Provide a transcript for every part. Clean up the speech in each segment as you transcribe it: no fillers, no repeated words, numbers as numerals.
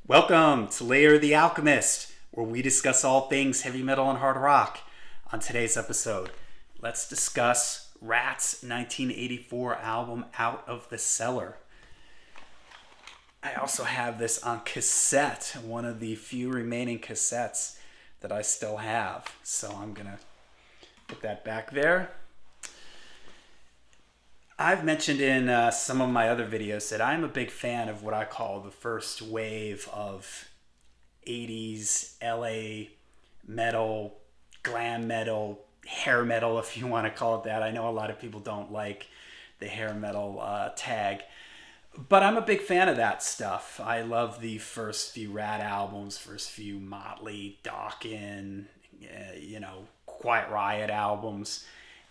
Welcome to Lair the Alchemist, where we discuss all things heavy metal and hard rock. On today's episode, let's discuss Ratt's 1984 album, Out of the Cellar. I also have this on cassette, one of the few remaining cassettes that I still have. So I'm going to put that back there. I've mentioned in some of my other videos that I'm a big fan of what I call the first wave of 80s LA metal, glam metal, hair metal, if you want to call it that. I know a lot of people don't like the hair metal tag, but I'm a big fan of that stuff. I love the first few Ratt albums, first few Motley, Dokken, Quiet Riot albums.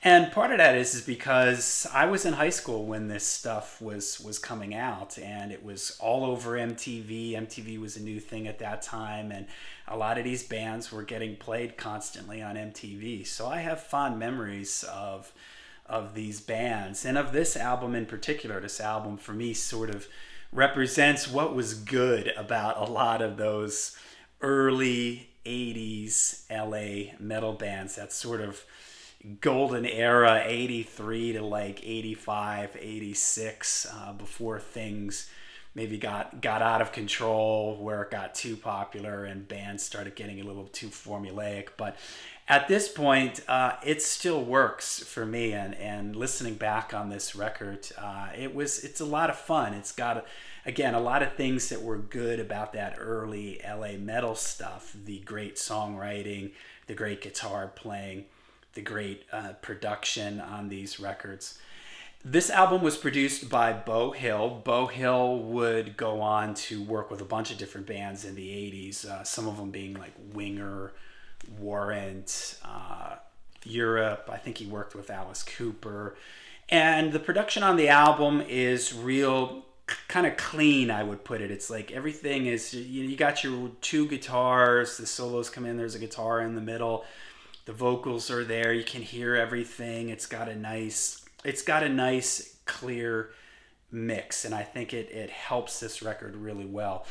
And part of that is because I was in high school when this stuff was coming out, and it was all over MTV. MTV was a new thing at that time, and a lot of these bands were getting played constantly on MTV. So I have fond memories of these bands, and of this album in particular. This album for me sort of represents what was good about a lot of those early 80s LA metal bands. That sort of golden era, 83 to like 85, 86, before things maybe got out of control, where it got too popular and bands started getting a little too formulaic. But at this point, it still works for me, and listening back on this record, it's a lot of fun. It's got, again, a lot of things that were good about that early LA metal stuff: the great songwriting, the great guitar playing, the great production on these records. This album was produced by Beau Hill. Beau Hill would go on to work with a bunch of different bands in the 80s, some of them being like Winger, Warrant, Europe. I think he worked with Alice Cooper. And the production on the album is real kind of clean, I would put it. It's like everything is, you got your two guitars, the solos come in, there's a guitar in the middle. The vocals are there. You can hear everything. It's got a nice clear mix, and I think it helps this record really well.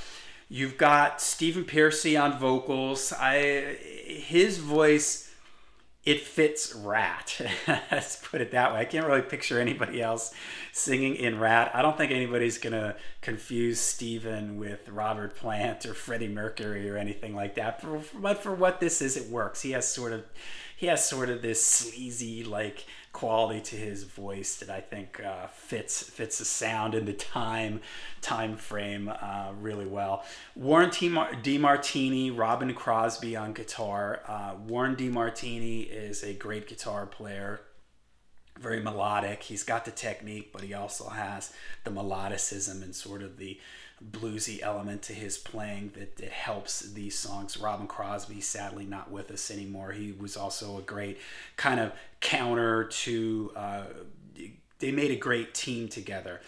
You've got Stephen Pearcy on vocals. His voice, it fits Ratt. Let's put it that way. I can't really picture anybody else singing in Ratt. I don't think anybody's gonna confuse Stephen with Robert Plant or Freddie Mercury or anything like that. But for what this is, it works. He has sort of this sleazy like quality to his voice that I think fits the sound and the time frame really well. Warren DeMartini, Robin Crosby on guitar. Warren DeMartini is a great guitar player, very melodic. He's got the technique, but he also has the melodicism and sort of the bluesy element to his playing that helps these songs. Robin Crosby, sadly not with us anymore. He was also a great kind of counter to, they made a great team together.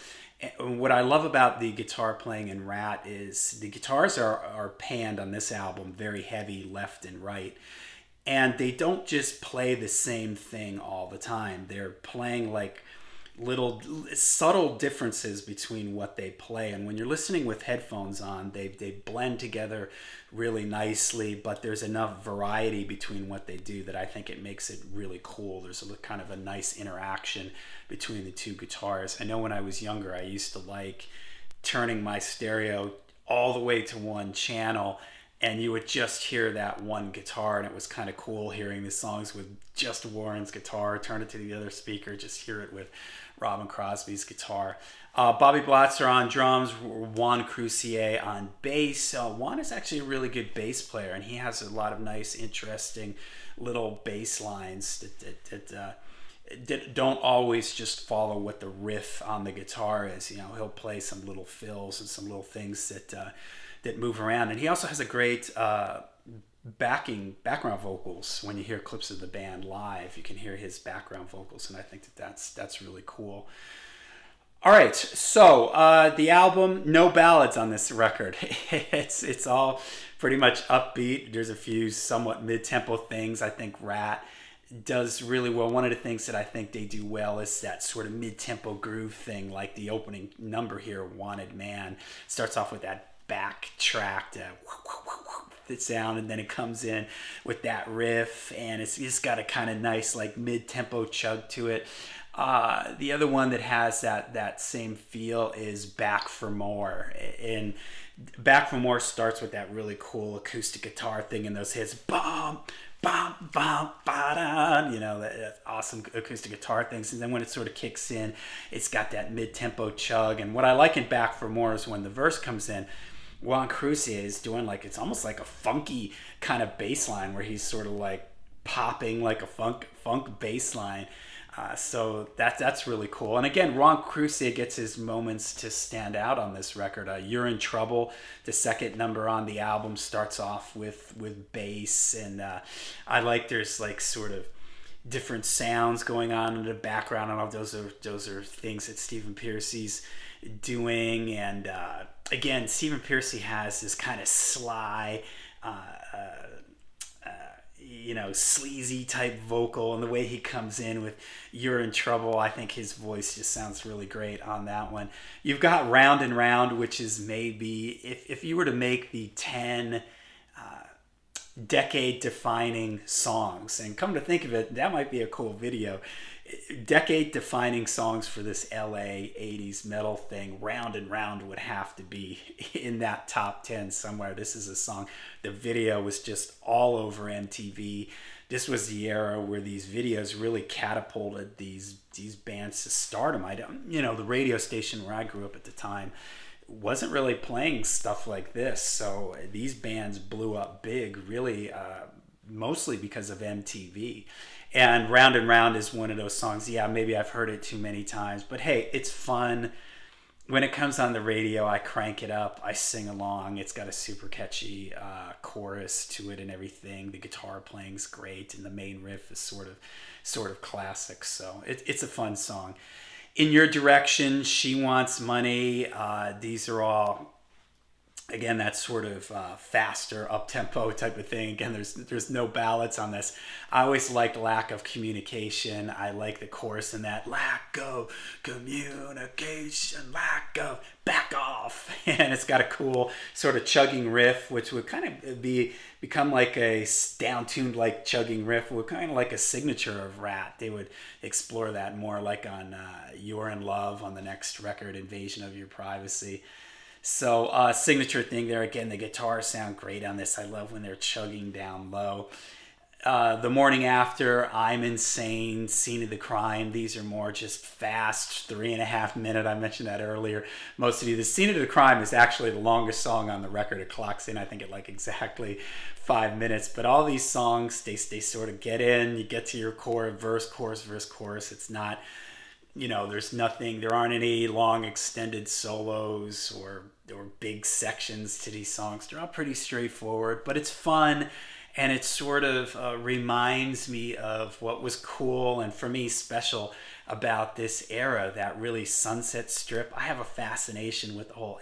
And what I love about the guitar playing in Ratt is the guitars are panned on this album very heavy left and right. And they don't just play the same thing all the time. They're playing like little subtle differences between what they play, and when you're listening with headphones on, they blend together really nicely, but there's enough variety between what they do that I think it makes it really cool. There's a kind of a nice interaction between the two guitars. I know when I was younger, I used to like turning my stereo all the way to one channel, and you would just hear that one guitar, and it was kind of cool hearing the songs with just Warren's guitar, turn it to the other speaker, just hear it with Robin Crosby's guitar. Bobby Blotzer on drums, Juan Crucier on bass. Juan is actually a really good bass player, and he has a lot of nice, interesting little bass lines that don't always just follow what the riff on the guitar is. He'll play some little fills and some little things that move around, and he also has a great background vocals. When you hear clips of the band live, you can hear his background vocals, and I think that's really cool. All right, so the album, no ballads on this record. It's all pretty much upbeat. There's a few somewhat mid-tempo things. I think Ratt does really well. One of the things that I think they do well is that sort of mid-tempo groove thing, like the opening number here, Wanted Man, starts off with that backtracked the sound, and then it comes in with that riff, and it's got a kind of nice like mid-tempo chug to it. The other one that has that same feel is Back for More, and Back for More starts with that really cool acoustic guitar thing and those hits, bum bum bum ba, that awesome acoustic guitar things, and then when it sort of kicks in, it's got that mid-tempo chug. And what I like in Back for More is when the verse comes in, Juan Crucier is doing like, it's almost like a funky kind of bass line where he's sort of like popping like a funk bass line. So that's really cool. And again, Ron Crucier gets his moments to stand out on this record. You're in Trouble, the second number on the album, starts off with bass, and I like there's like sort of different sounds going on in the background. I don't know if those are things that Stephen Pearcy's doing. And again, Stephen Pearcy has this kind of sly, sleazy type vocal, and the way he comes in with You're in Trouble, I think his voice just sounds really great on that one. You've got Round and Round, which is maybe, if you were to make the 10 decade defining songs, and come to think of it, that might be a cool video, decade defining songs for this LA 80s metal thing, Round and Round would have to be in that top 10 somewhere. This is a song, the video was just all over MTV. This was the era where these videos really catapulted these bands to stardom. The radio station where I grew up at the time wasn't really playing stuff like this, so these bands blew up big, really mostly because of MTV. And Round is one of those songs, yeah, maybe I've heard it too many times, but hey, it's fun. When it comes on the radio, I crank it up, I sing along. It's got a super catchy chorus to it and everything. The guitar playing's great, and the main riff is sort of classic, so it's a fun song. In Your Direction, She Wants Money, these are all, again, that sort of faster, up-tempo type of thing. Again, there's no ballads on this. I always liked Lack of Communication. I like the chorus in that, lack of communication, lack of back off. And it's got a cool sort of chugging riff, which would kind of become like a down-tuned like chugging riff, would kind of like a signature of Ratt. They would explore that more like on You're in Love on the next record, Invasion of Your Privacy. So signature thing there. Again, the guitars sound great on this. I love when they're chugging down low. The Morning After, I'm Insane, Scene of the Crime. These are more just fast, 3.5 minute. I mentioned that earlier. Most of you, the Scene of the Crime is actually the longest song on the record. It clocks in, I think, at like exactly 5 minutes. But all these songs, they sort of get in. You get to your core, verse, chorus. It's not, there aren't any long extended solos or big sections to these songs. They're all pretty straightforward, but it's fun, and it sort of reminds me of what was cool and for me special about this era, that really Sunset Strip. I have a fascination with the whole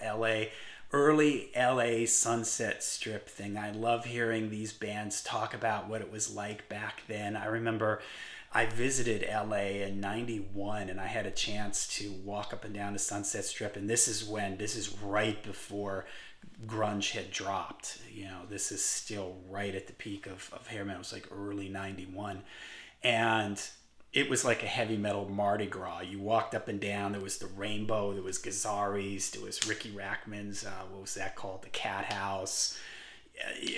early LA Sunset Strip thing. I love hearing these bands talk about what it was like back then. I remember I visited LA in 91, and I had a chance to walk up and down the Sunset Strip, and this is right before grunge had dropped. This is still right at the peak of hair metal. It was like early 91, and it was like a heavy metal Mardi Gras. You walked up and down, there was the Rainbow, there was Gazzari's, there was Ricky Rackman's, what was that called, the Cat House,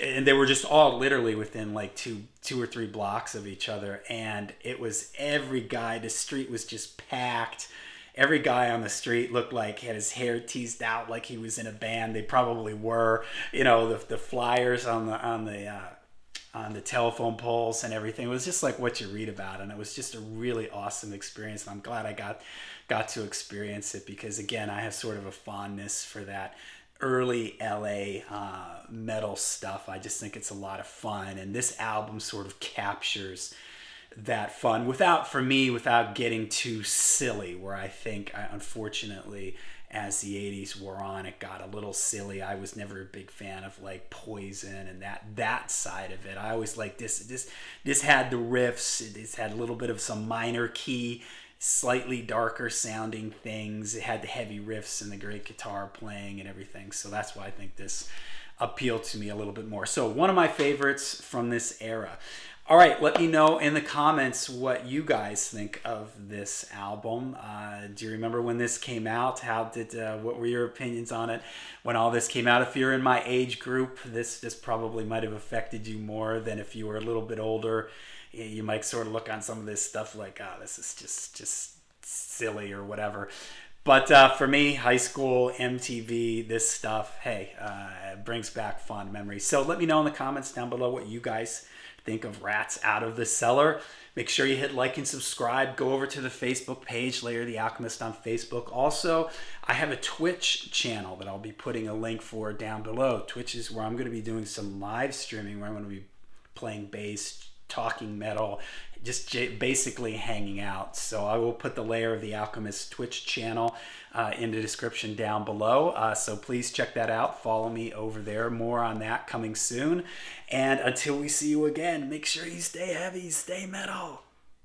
and they were just all literally within like two or three blocks of each other, and it was every guy. The street was just packed. Every guy on the street looked like he had his hair teased out like he was in a band. They probably were. The flyers on the telephone poles and everything. It was just like what you read about, and it was just a really awesome experience. And I'm glad I got to experience it, because again, I have sort of a fondness for that early LA metal stuff. I just think it's a lot of fun, and this album sort of captures that fun without getting too silly, where I think, unfortunately, as the 80s wore on, it got a little silly. I was never a big fan of like Poison and that side of it. I always liked this had the riffs, it's had a little bit of some minor key slightly darker sounding things. It had the heavy riffs and the great guitar playing and everything. So that's why I think this appealed to me a little bit more. So one of my favorites from this era. All right, let me know in the comments what you guys think of this album. Do you remember when this came out? What were your opinions on it when all this came out? If you're in my age group, this probably might have affected you more than if you were a little bit older. You might sort of look on some of this stuff like, this is just silly or whatever. But for me, high school, MTV, this stuff, hey, it brings back fond memories. So let me know in the comments down below what you guys think of Rat's Out of the Cellar. Make sure you hit like and subscribe. Go over to the Facebook page, Lair the Alchemist on Facebook. Also, I have a Twitch channel that I'll be putting a link for down below. Twitch is where I'm going to be doing some live streaming, where I'm going to be playing bass, talking metal, just basically hanging out. So I will put the Lair of the Alchemist Twitch channel in the description down below. So please check that out. Follow me over there. More on that coming soon. And until we see you again, make sure you stay heavy, stay metal.